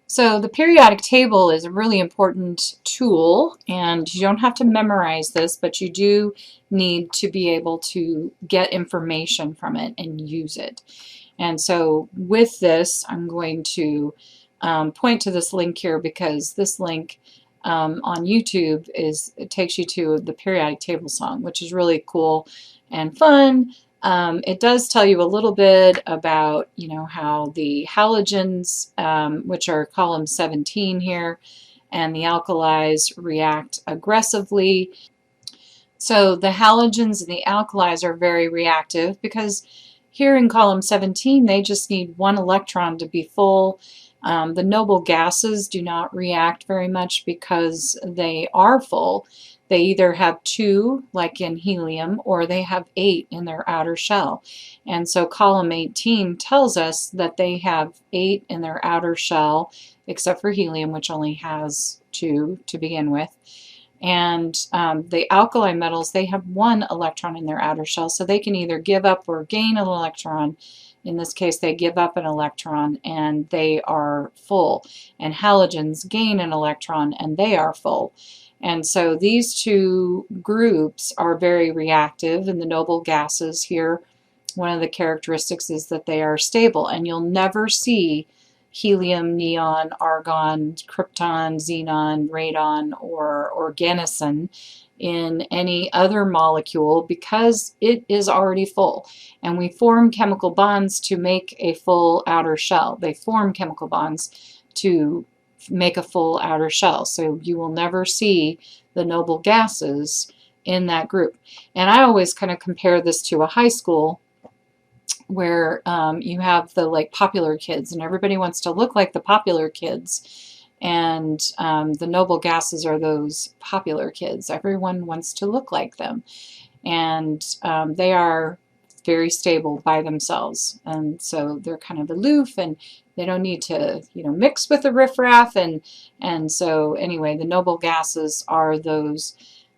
So the periodic table is a really important tool, and you don't have to memorize this, but you do need to be able to get information from it and use it. And so with this, I'm going to point to this link here, because this link on YouTube it takes you to the periodic table song, which is really cool and fun. It does tell you a little bit about, how the halogens, which are column 17 here, and the alkalis react aggressively. So the halogens and the alkalis are very reactive, because here in column 17 they just need one electron to be full. The noble gases do not react very much because they are full. They either have 2, like in helium, or they have 8 in their outer shell. And so column 18 tells us that they have 8 in their outer shell, except for helium, which only has 2 to begin with. And the alkali metals, they have 1 electron in their outer shell, so they can either give up or gain an electron. In this case, they give up an electron and they are full. And halogens gain an electron and they are full. And so these two groups are very reactive. In the noble gases here, one of the characteristics is that they are stable, and you'll never see helium, neon, argon, krypton, xenon, radon, or organocin in any other molecule, because it is already full. And we form chemical bonds to make a full outer shell. They form chemical bonds to make a full outer shell. So you will never see the noble gases in that group. And I always kind of compare this to a high school where you have the popular kids, and everybody wants to look like the popular kids. And the noble gases are those popular kids. Everyone wants to look like them. And they are very stable by themselves. And so they're kind of aloof, and they don't need to, mix with the riffraff. And so anyway, the noble gases are those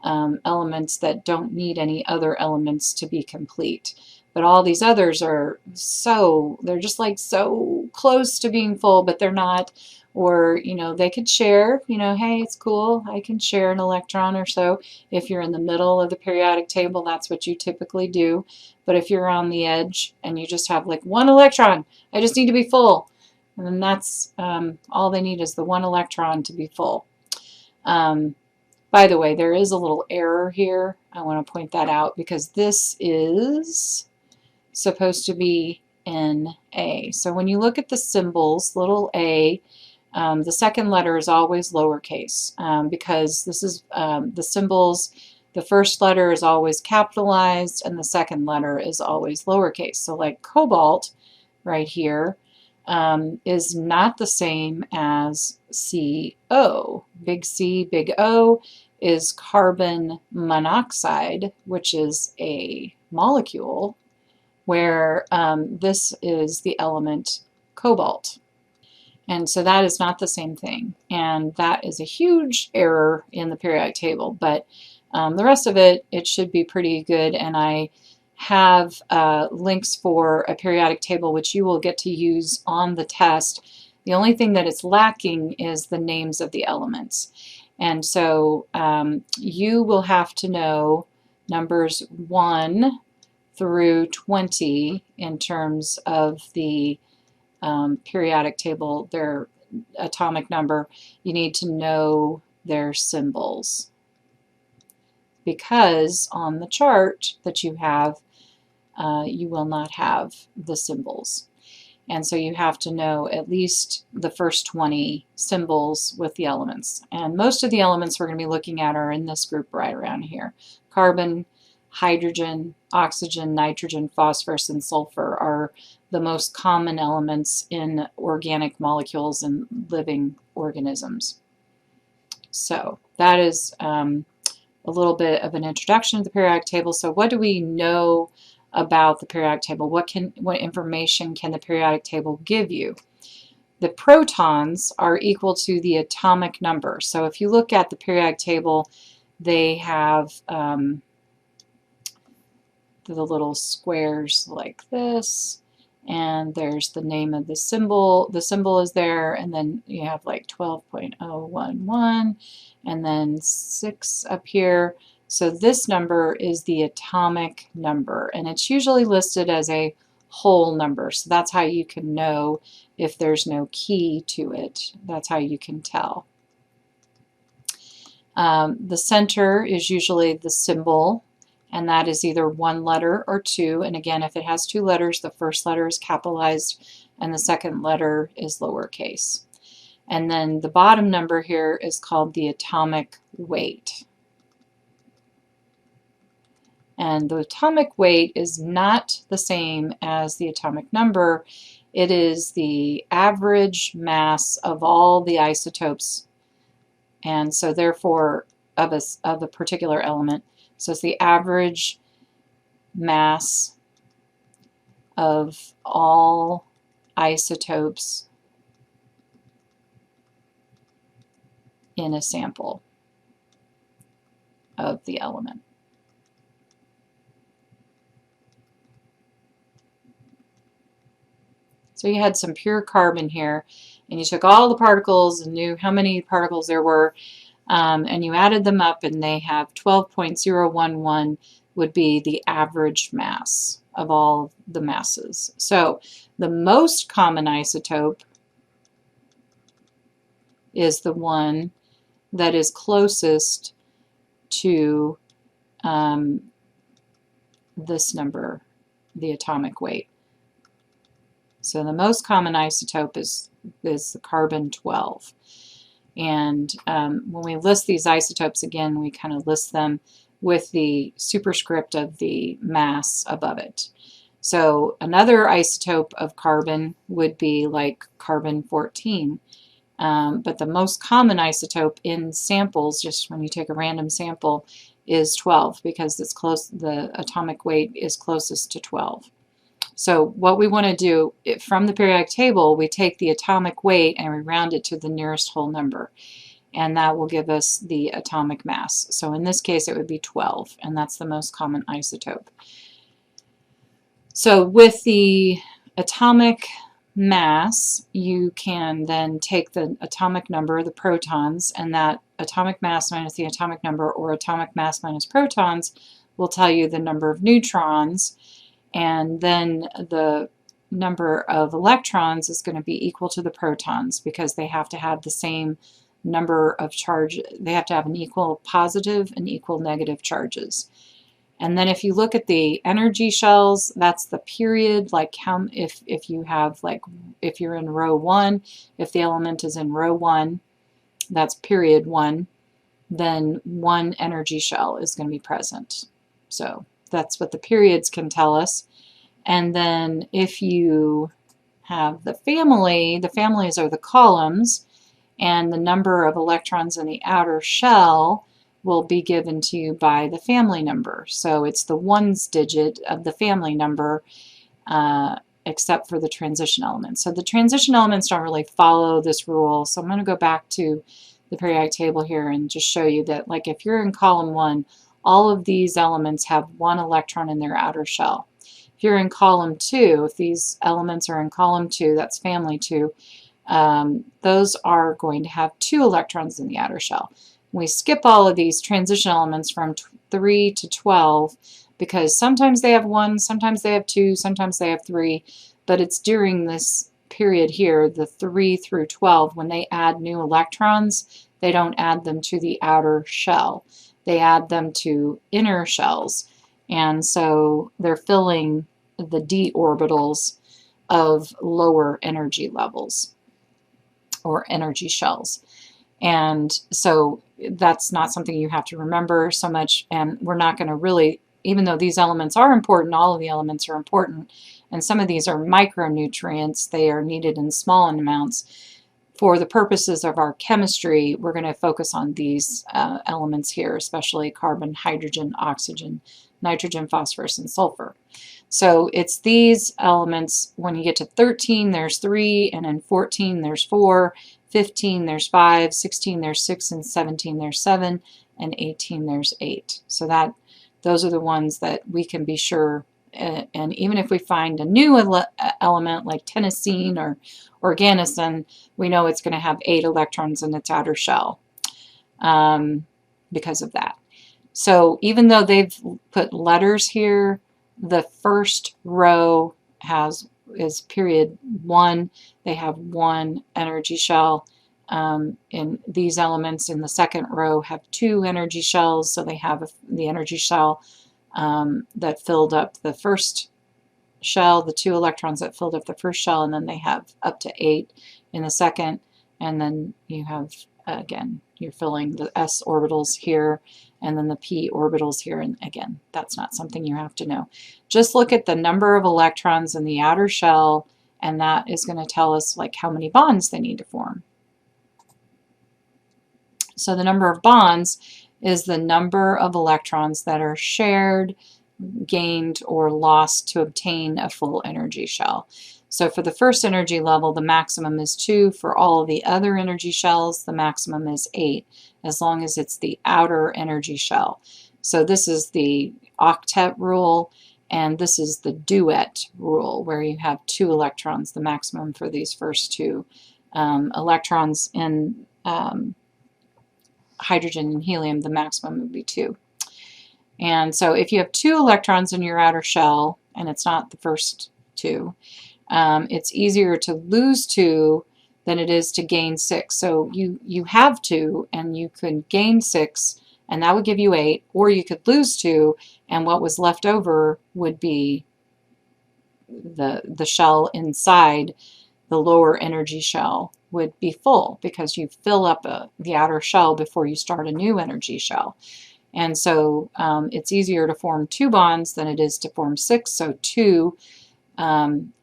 elements that don't need any other elements to be complete. But all these others are they're just so close to being full, but they're not. Or, they could share, hey, it's cool, I can share an electron or so. If you're in the middle of the periodic table, that's what you typically do. But if you're on the edge and you just have 1 electron, I just need to be full. And then that's all they need, is the 1 electron to be full. By the way, there is a little error here. I want to point that out, because this is supposed to be Na. So when you look at the symbols, little a, the second letter is always lowercase, because this is the symbols. The first letter is always capitalized and the second letter is always lowercase. So like cobalt right here is not the same as CO. Big C, big O is carbon monoxide, which is a molecule, where this is the element cobalt. And so that is not the same thing. And that is a huge error in the periodic table. But the rest of it should be pretty good. And I have links for a periodic table which you will get to use on the test. The only thing that it's lacking is the names of the elements. And so you will have to know numbers 1 through 20 in terms of the periodic table, their atomic number. You need to know their symbols, because on the chart that you have, you will not have the symbols. And so you have to know at least the first 20 symbols with the elements. And most of the elements we're going to be looking at are in this group right around here. Carbon, hydrogen, oxygen, nitrogen, phosphorus, and sulfur are the most common elements in organic molecules and living organisms. So that is a little bit of an introduction to the periodic table. So what do we know about the periodic table? What information can the periodic table give you? The protons are equal to the atomic number. So if you look at the periodic table, they have the little squares like this, and there's the name of the symbol. The symbol is there, and then you have like 12.011, and then 6 up here. So this number is the atomic number, and it's usually listed as a whole number. So that's how you can know if there's no key to it. That's how you can tell. The center is usually the symbol, and that is either 1 letter or 2. And again, if it has 2 letters, the first letter is capitalized and the second letter is lowercase. And then the bottom number here is called the atomic weight. And the atomic weight is not the same as the atomic number. It is the average mass of all the isotopes, and so therefore of a particular element. So it's the average mass of all isotopes in a sample of the element. So you had some pure carbon here, and you took all the particles and knew how many particles there were, and you added them up, and they have 12.011 would be the average mass of all the masses. So the most common isotope is the one that is closest to this number, the atomic weight. So the most common isotope is the carbon-12. And when we list these isotopes again, we kind of list them with the superscript of the mass above it. So another isotope of carbon would be like carbon-14. But the most common isotope in samples, just when you take a random sample, is 12, because it's close, the atomic weight is closest to 12. So what we want to do, from the periodic table, we take the atomic weight and we round it to the nearest whole number. And that will give us the atomic mass. So in this case, it would be 12, and that's the most common isotope. So with the atomic mass, you can then take the atomic number, the protons, and that atomic mass minus the atomic number, or atomic mass minus protons, will tell you the number of neutrons. And then the number of electrons is going to be equal to the protons, because they have to have the same number of charge. They have to have an equal positive and equal negative charges. And then if you look at the energy shells, that's the period, like how, if you have, like, if you're in row 1, if the element is in row 1, that's period 1, then 1 energy shell is going to be present. So that's what the periods can tell us. And then if you have the families are the columns, and the number of electrons in the outer shell will be given to you by the family number. So it's the ones digit of the family number, except for the transition elements. So the transition elements don't really follow this rule. So I'm going to go back to the periodic table here and just show you that, like, if you're in column 1, all of these elements have 1 electron in their outer shell. If you're in column 2, if these elements are in column 2, that's family 2, those are going to have 2 electrons in the outer shell. We skip all of these transition elements from 3 to 12, because sometimes they have 1, sometimes they have 2, sometimes they have 3, but it's during this period here, the 3 through 12, when they add new electrons, they don't add them to the outer shell. They add them to inner shells, and so they're filling the d orbitals of lower energy levels, or energy shells. And so that's not something you have to remember so much, and we're not going to really, even though these elements are important, all of the elements are important, and some of these are micronutrients, they are needed in small amounts. For the purposes of our chemistry, we're going to focus on these elements here, especially carbon, hydrogen, oxygen, nitrogen, phosphorus, and sulfur. So it's these elements. When you get to 13, there's 3, and in 14, there's 4, 15, there's 5, 16, there's 6, and 17, there's 7, and 18, there's 8. So those are the ones that we can be sure and even if we find a new element like tennessine or organosin, we know it's going to have 8 electrons in its outer shell because of that. So even though they've put letters here, the first row is period 1. They have 1 energy shell. In these elements in the second row have 2 energy shells, so they have the energy shell that filled up the first shell, the 2 electrons that filled up the first shell, and then they have up to 8 in the second, and then you have, again, you're filling the s orbitals here, and then the p orbitals here, and again, that's not something you have to know. Just look at the number of electrons in the outer shell, and that is going to tell us like how many bonds they need to form. So the number of bonds is the number of electrons that are shared, gained, or lost to obtain a full energy shell. So for the first energy level, the maximum is 2. For all of the other energy shells, the maximum is 8, as long as it's the outer energy shell. So this is the octet rule, and this is the duet rule, where you have 2 electrons, the maximum for these first 2 electrons. In hydrogen and helium, the maximum would be 2. And so if you have 2 electrons in your outer shell, and it's not the first 2, it's easier to lose 2 than it is to gain 6. So you have 2, and you could gain 6, and that would give you 8, or you could lose 2, and what was left over would be the shell inside the lower energy shell would be full, because you fill up the outer shell before you start a new energy shell. And so it's easier to form 2 bonds than it is to form 6, so 2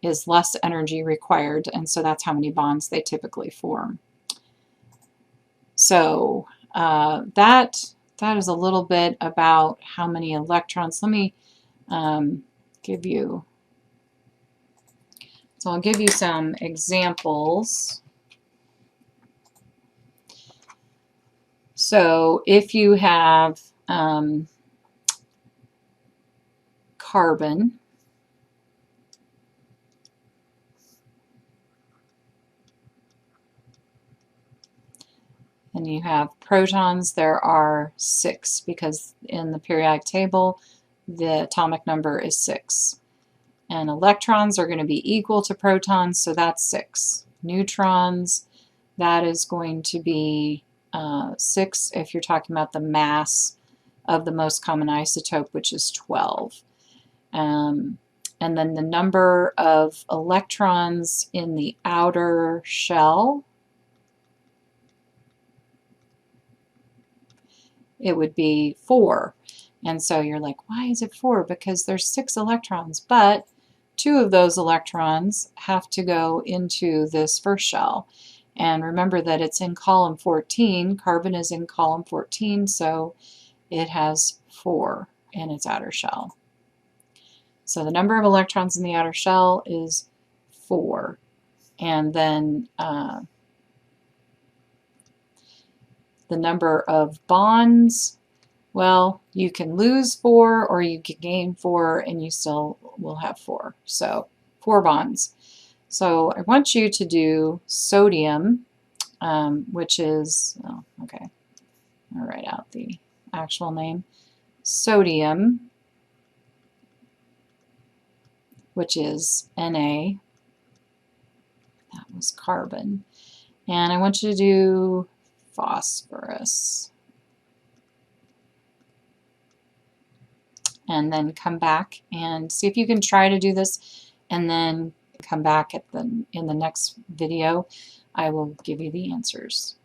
is less energy required, and so that's how many bonds they typically form. So that is a little bit about how many electrons. Let me give you, so I'll give you some examples. So if you have carbon, and you have protons, there are 6, because in the periodic table the atomic number is 6. And electrons are going to be equal to protons, so that's 6. Neutrons, that is going to be 6 if you're talking about the mass of the most common isotope, which is 12. And then the number of electrons in the outer shell, it would be 4. And so you're like, why is it 4? Because there's 6 electrons, but 2 of those electrons have to go into this first shell. And remember that it's in column 14. Carbon is in column 14, so it has 4 in its outer shell. So the number of electrons in the outer shell is 4. And then the number of bonds, well, you can lose 4 or you can gain 4, and you still will have 4. So 4 bonds. So I want you to do sodium, which is, oh, okay, I'll write out the actual name. Sodium, which is Na. That was carbon. And I want you to do phosphorus. And then come back and see if you can try to do this, and then come back in the next video. I will give you the answers.